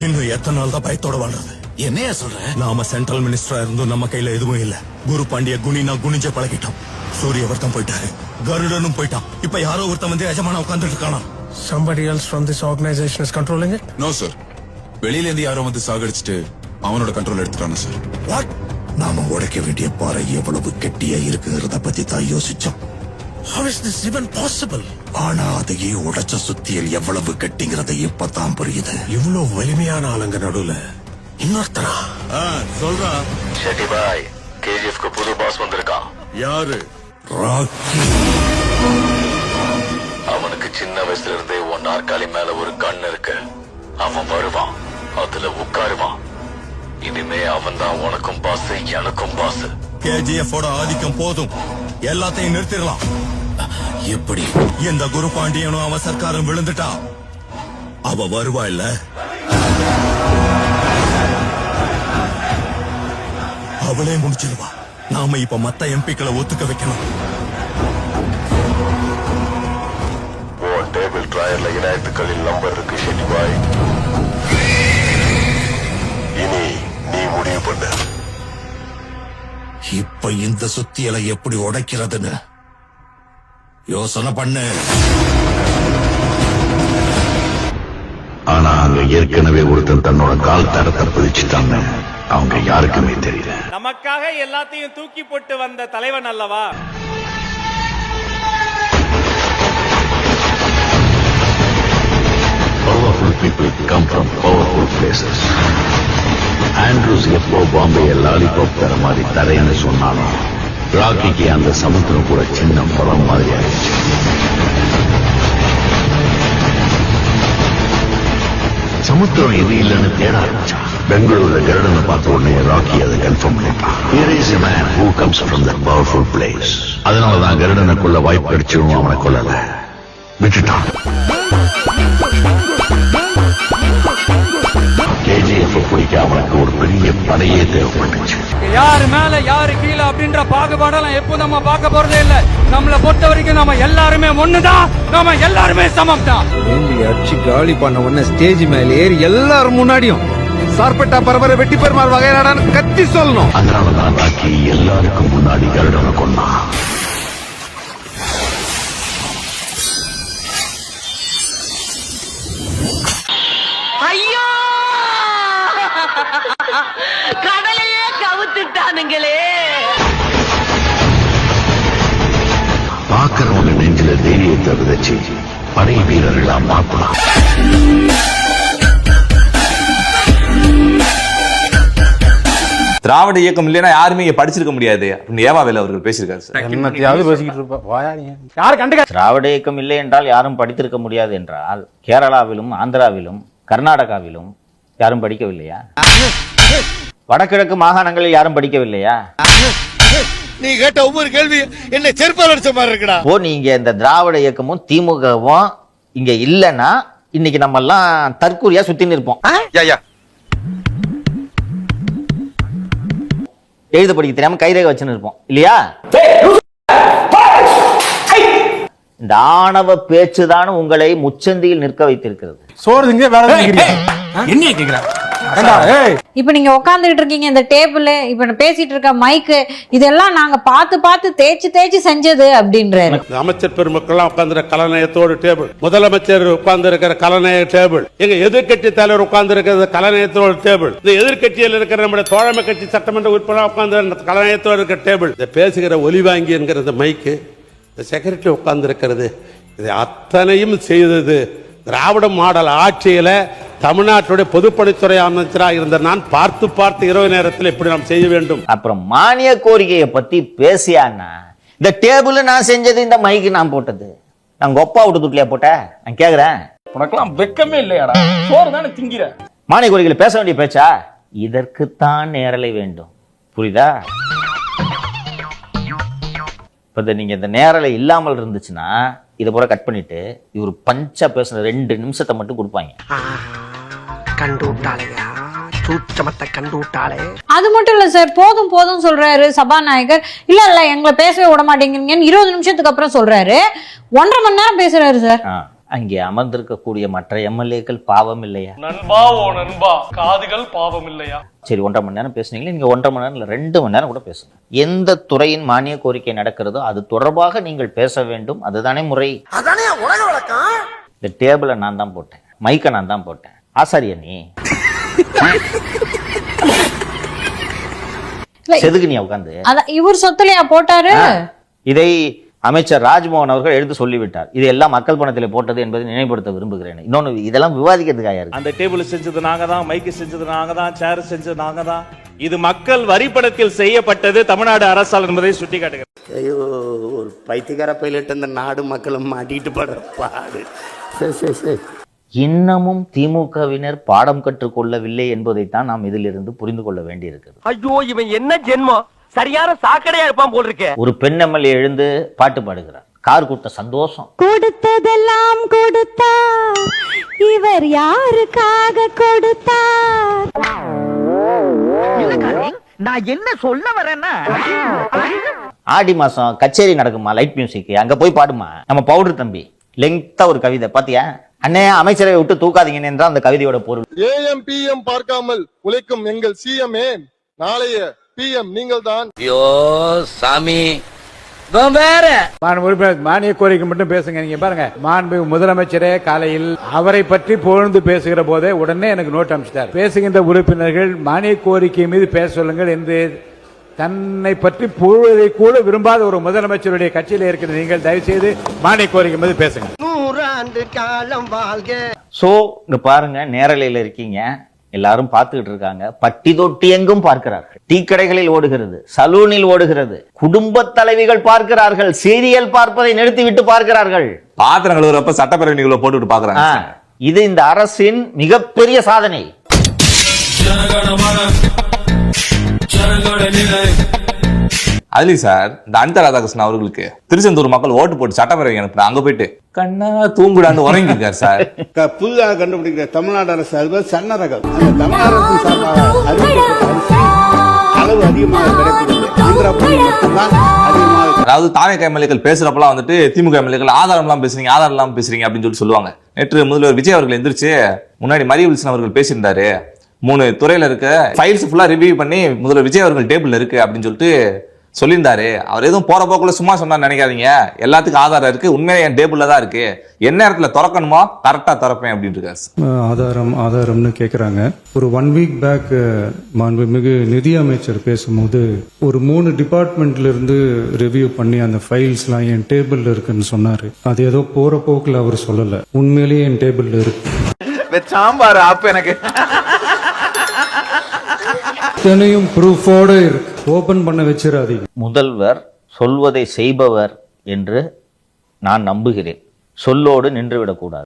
இன்னும் எத்தனை நாள் தான் பயத்தோட வாழ்றது? என்னையா சொல்ற? நாம சென்ட்ரல் மினிஸ்டரா இருந்தும் நம்ம கையில எதுவும் இல்ல. குரு பாண்டிய குனினா குனிஞ்ச பழகிட்டோம். சூரிய ஒருத்தன் போயிட்டாரு, கருடனும் போயிட்டான். இப்ப யாரோ ஒருத்தன் வந்து எஜமான உட்கார்ந்துட்டு இருக்கானா? Somebody else from this organization is controlling it? No sir, வெளியில இருந்து யாரோ வந்து சாகடிச்சிட்டு அவனோட கண்ட்ரோல் எடுத்துட்டானு சார். வாட்? நாம உடைக்க வேண்டிய பாறை எவ்வளவு கெட்டியா இருக்குறத பத்தி தான் யோசிச்சோம். How is this even possible? ஆனா அதையே உடைச்ச சுத்தியல் எவ்வளவு கெட்டிங்கிறத இப்பதான் புரியுது. இவ்வளவு வலிமையான ஆளுங்க நடுவுல இன்னொருத்தரா? சொல்றா. ஷெட்டி பாய், கேஜிஎஃப்க்கு புது பாஸ் வந்திருக்கான். யாரு? ராக்கி. அவனுக்கு சின்ன வயசுல இருந்தே உன் நாற்காலி மேல ஒரு கண் இருக்கு. அவன் வருவான், அதுல உட்காருவான். இனிமே அவன் தான் உனக்கும் பாஸ், எனக்கும் பாஸ். கேஜிஎஃப் ஓட ஆதிக்கம் போதும், எல்லாத்தையும் நிறுத்திடலாம். எப்படி? இந்த குரு பாண்டியனும் அவன் சர்க்காரும் விழுந்துட்டா அவ வருவா இல்ல? அவளே முடிச்சிருவா. நாம இப்ப மத்த எம்பிக்களை ஒத்துக்க வைக்கணும். உன் டேபிள் டிராயர்ல இணையத்துக்களில் நம்பர் இருக்கு ஷெட்டி பாய். இனி நீ முடிவு பண்ண. இப்ப இந்த சுத்தியலை எப்படி உடைக்கிறதுன்னு யோசனை பண்ணு. ஆனா அங்க ஏற்கனவே ஒருத்தன் தன்னோட கால் தரத்தை பிடிச்சிட்டாங்க. அவங்க யாருக்குமே தெரியல. நமக்காக எல்லாத்தையும் தூக்கி போட்டு வந்த தலைவன் அல்லவா? Powerful people come from powerful places. Andrews எப்போ பாம்பே லாலிபாப் தர மாதிரி தரேன்னு சொன்னாலும் ராக்கிக்கு அந்த சமுத்திரம் கூட சின்ன பழம் மாதிரி ஆயிடுச்சு. சமுத்திரம் எது இல்லைன்னு தேட ஆரம்பிச்சான். பெங்களூர்ல கருடனை பார்த்த உடனே ராக்கி அதை கன்ஃபார்ம் பண்ணிட்டான். Here is a man who comes from that powerful place. அதனாலதான் கருடனுக்குள்ள வாய்ப்பு கிடைச்சிடும் அவனை கொல்லல, விட்டுட்டான். கேஜிஎஃப் பிடிக்க அவனுக்கு ஒரு பெரிய படையே தேவைப்பட்டுச்சு. யாரு மேல யாரு கீழே அப்படின்ற பாகுபாடெல்லாம் எப்போ நம்ம பார்க்க போறதே இல்ல. நம்மளை பொறுத்த வரைக்கும் நம்ம எல்லாருமே ஒண்ணுதான், நம்ம எல்லாருமே சமம் தான். அடிச்சு காலி பண்ண உடனே ஸ்டேஜ் மேல ஏறி எல்லாரும் முன்னாடியும் சார்பட்டா பரபர வெட்டி பெருமாள் வகையாடான்னு கத்தி சொல்லணும். அதனாலதான் ராக்கி எல்லாருக்கும் முன்னாடி கருடனை கொன்னான். ஐயோ, கடலையே கவுத்துட்டானுங்களே. பாக்குறவங்க நெஞ்சில தைரியத்தை விதைச்சு படை வீரர்களா மாத்தலாம். திராவிட இயக்கம் இல்லைன்னா யாருமே இங்க படிச்சிருக்க முடியாது அப்படின்னு ஏவாவேலு அவர்கள் பேசியிருக்காரு சார். என்னத்தையாவது பேசிக்கிட்டு இருப்பா. யாரு கண்டுக்க? திராவிட இயக்கம் இல்லை என்றால் யாரும் படித்திருக்க முடியாது என்றால் கேரளாவிலும் ஆந்திராவிலும் கர்நாடகாவிலும் யாரும் படிக்கவில்லையா? வடகிழக்கு மாகாணங்களில் யாரும் படிக்கவில்லையா? நீ கேட்ட ஒவ்வொரு கேள்வி என்ன செருப்பால் அடிச்ச மாதிரி இருக்கடா. ஓ, நீங்க இந்த திராவிட இயக்கமும் திமுகவும் இங்க இல்லைன்னா இன்னைக்கு நம்ம எல்லாம் தற்கூரியா சுத்தி இருப்போம். எழுத படிக்க தெரியாம கைரேகை வச்சுன்னு இருப்போம் இல்லையா? இந்த ஆணவ பேச்சுதான் உங்களை முச்சந்தியில் நிற்க வைத்திருக்கிறது. சோறுங்க வேற என்ன கேக்குறா? இப்ப நீங்க உட்கார்ந்துட்டு இருக்கீங்க இந்த டேபிள், இப்ப பேசிட்டு இருக்க மைக்கு, இதெல்லாம் நாங்க பார்த்து பார்த்து தேய்ச்சி தேய்ச்சி செஞ்சது அப்படின்றாரு. அமைச்சர் பெருமக்கள் உட்கார்ந்து கலநயத்தோடு டேபிள், முதலமைச்சர் உட்கார்ந்து இருக்கிற கலநய டேபிள், எங்க எதிர்கட்சி தலைவர் உட்கார்ந்து இருக்கிற கலநயத்தோடு டேபிள், இந்த எதிர்கட்சியில் இருக்கிற நம்முடைய தோழமை கட்சி சட்டமன்ற உறுப்பினர் உட்கார்ந்து கலநயத்தோடு இருக்கிற டேபிள், இந்த பேசுகிற ஒலிவாங்கி என்கிற மைக்கு, இந்த செக்ரட்டரி உட்கார்ந்து இருக்கிறது, இது அத்தனையும் செய்தது திராவிட மாடல் ஆட்சியில தமிழ்நாட்டுடைய பொதுப்பணித்துறை அமைச்சராக இருந்த நான் பார்த்து பார்த்து இரவு நேரத்தில் எப்படி நாம் செய்ய வேண்டும். அப்புறம் மானிய கோரிக்கையை பத்தி பேசியான்னா இந்த டேபிள் நான் செஞ்சது, இந்த மைக்கு நான் போட்டது, நான் கொப்பா விட்டு துட்லையா போட்ட? நான் கேக்குறேன், உனக்கெல்லாம் வெக்கமே இல்லையாடா? சோறு தானே திங்கிற. மானிய கோரிக்கையில பேச வேண்டிய பேச்சா? இதற்குத்தான் நேரலை வேண்டும், புரியுதா? இப்ப நீங்க இந்த நேரலை இல்லாமல் இருந்துச்சுன்னா இதை போல கட் பண்ணிட்டு இவர் பஞ்சா பேசுற 2 நிமிஷத்தை மட்டும் கொடுப்பாங்க. கண்டுட்டாளையா, சூச்சமத்தை கண்டுட்டாளே. அது மட்டும் இல்ல சார், போதும் போதும் சொல்றாரு சபாநாயகர். இல்ல இல்ல எங்களை பேசவே விட மாட்டேங்கிறீங்கன்னு 20 நிமிஷத்துக்கு அப்புறம் சொல்றாரு. 1.5 மணி நேரம் பேசுறாரு சார். அங்கே அமர்ந்திருக்கக்கூடிய மற்ற எம்எல்ஏக்கள் பாவம் இல்லையா? நண்பா ஓ நண்பா, காதுகள் பாவம் இல்லையா? சரி, 1.5 மணி நேரம் பேசுனீங்களே, நீங்க 1.5 மணி நேரம் இல்ல 2 மணி நேரம் கூட பேசுங்க. எந்த துறையின் மானிய கோரிக்கை நடக்கிறதோ அது தொடர்பாக நீங்கள் பேச வேண்டும். அதுதானே முறை. அதானே உலக வழக்கம். இந்த டேபிளை நான் தான் போட்டேன், மைக்கை நான் தான் போட்டேன். ஆசாரிய நீ செதுக்கு நீ உட்காந்து இவர் சொத்துலையா போட்டாரு? இதை அமைச்சர் ராஜ்மோகன் அவர்கள் எடுத்து சொல்லிவிட்டார். இது எல்லாம் மக்கள் பணத்தில் போட்டது என்பதை நினைவுபடுத்த விரும்புகிறேன். இன்னொன்னு, இதெல்லாம் விவாதிக்கிறதுக்காக இருக்கு. அந்த டேபிள் செஞ்சது நாங்க தான், மைக்கு செஞ்சது நாங்க தான், சேர் செஞ்சது நாங்க தான். இது மக்கள் வரிப்பணத்தில் செய்யப்பட்டது தமிழ்நாடு அரசால் என்பதை சுட்டிக்காட்டுகிறது. ஐயோ, ஒரு பைத்தியக்கார பைலட் இந்த நாடு மக்களும் மாட்டிட்டு படுற பாடு. சரி. இன்னமும் திமுகவினர் பாடம் கற்றுக்கொள்ளவில்லை என்பதைத்தான் நாம் இதிலிருந்து புரிந்து கொள்ள வேண்டியிருக்கிறது. ஐயோ, இவன் என்ன ஜென்மம், சரியான சாக்கடையா இருப்பான் போல் இருக்க. ஒரு பெண் எம்எல்ஏ எழுந்து பாட்டு பாடுகிறார். கார் கூட்ட சந்தோஷம். கொடுத்ததெல்லாம் கொடுத்தார், இவர் யாருக்காக கொடுத்தார்? நான் என்ன சொல்ல வரேன்னா, ஆடி மாசம் கச்சேரி நடக்குமா, லைட் மியூசிக், அங்க போய் பாடுமா. நம்ம பவுடர் தம்பி லெங்க்தா ஒரு கவிதை பாத்தியா? அண்ணே, அமைச்சரை விட்டு தூக்காதீங்கன்னு என்றால் அந்த கவிதையோட பொருள். ஏஎம் பிஎம் பார்க்காமல் உழைக்கும் எங்கள் சிஎம், நாளைய பிஎம் நீங்கள் தான். ஐயோ சாமி, வேற மானிய கோரிக்கை மட்டும் பேசுங்க. நீங்க பாருங்க, மாண்பு முதலமைச்சரே காலையில் அவரை பற்றி புகழ்ந்து பேசுகிற போதே உடனே எனக்கு நோட் அனுப்பிச்சிட்டார். பேசுகின்ற உறுப்பினர்கள் மானிய கோரிக்கை மீது பேச சொல்லுங்கள் என்று. தன்னை பற்றி புகழ்வதை கூட விரும்பாத ஒரு முதலமைச்சருடைய கட்சியில இருக்கிற நீங்கள் தயவு செய்து மானிய கோரிக்கை மீது பேசுங்க. 100 ஆண்டு காலம் வாழ்க. சோ இங்க பாருங்க, நேரலையில இருக்கீங்க, எல்லாரும் பார்த்துக்கிட்டு இருக்காங்க. பட்டி தொட்டி எங்கும் பார்க்கிறார்கள். டீ கடைகளில் ஓடுகிறது, சலூனில் ஓடுகிறது. குடும்ப தலைவிகள் பார்க்கிறார்கள். சீரியல் பார்ப்பதை நிறுத்திவிட்டு பார்க்கிறார்கள். பாத்திரம் கழுவுறப்ப சட்டப்பேரவை நிகழ்வு போட்டுவிட்டு பாக்குறாங்க. இது இந்த அரசின் மிகப்பெரிய சாதனை. அதுலயும் சார், இந்த அனிதா ராதாகிருஷ்ணன் அவர்களுக்கு திருச்செந்தூர் மக்கள் ஓட்டு போட்டு சட்டப்பேரவை அனுப்புறாங்க. அங்க போயிட்டு கண்ணா தூங்குடான்னு உறங்கிருக்காரு சார். புதிதாக கண்டுபிடிக்கிற தமிழ்நாடு அரசு அலுவலர் சன்ன ரகம். அந்த தமிழ்நாடு அரசு சார்பாக அறிவிக்கப்பட்ட அரிசி அளவு அதிகமாக கிடைக்கிறது. ஆந்திரா பகுதியில் மட்டும்தான் அதிகமாக. அதாவது தாவேக எம்எல்ஏக்கள் பேசுறப்பெல்லாம் வந்துட்டு திமுக எம்எல்ஏக்கள் ஆதாரம் எல்லாம் பேசுறீங்க, ஆதாரம் எல்லாம் பேசுறீங்க அப்படின்னு சொல்லி சொல்லுவாங்க. நேற்று முதல்வர் விஜய் அவர்கள் எந்திரிச்சு முன்னாடி மரிய வில்சன் அவர்கள் பேசியிருந்தாரு. 3 துறையில இருக்க ஃபைல்ஸ் ஃபுல்லா ரிவ்யூ பண்ணி முதல்வர் விஜய் அவர்கள் டேபிள்ல இருக்கு அப்படின்னு சொல்லிட்டு சொல்லியிருந்தாரு. அவர் எதுவும் போற போக்குள்ள சும்மா சொன்னா நினைக்காதீங்க, எல்லாத்துக்கும் ஆதாரம் இருக்கு, உண்மையிலே என் டேபிள்ல தான் இருக்கு, என்ன நேரத்துல திறக்கணுமோ கரெக்டா திறப்பேன் அப்படின்னு இருக்காரு. ஆதாரம்னு கேக்குறாங்க. ஒரு 1 வீக் பேக் மாண்புமிகு நிதி அமைச்சர் பேசும்போது ஒரு 3 டிபார்ட்மெண்ட்ல இருந்து ரிவ்யூ பண்ணி அந்த ஃபைல்ஸ்லாம் என் டேபிள்ல இருக்குன்னு சொன்னாரு. அது ஏதோ போற போக்குல அவர் சொல்லல, உண்மையிலேயே என் டேபிள்ல இருக்கு. சாம்பார் அப்ப எனக்கு இத்தனையும் ப்ரூஃபோட இருக்கு, ஓபன் பண்ண வச்சிடாதீங்க. முதல்வர் சொல்வதை செய்பவர் என்று நான் நம்புகிறேன். சொல்லோடு நின்றுவிடக்கூடாது.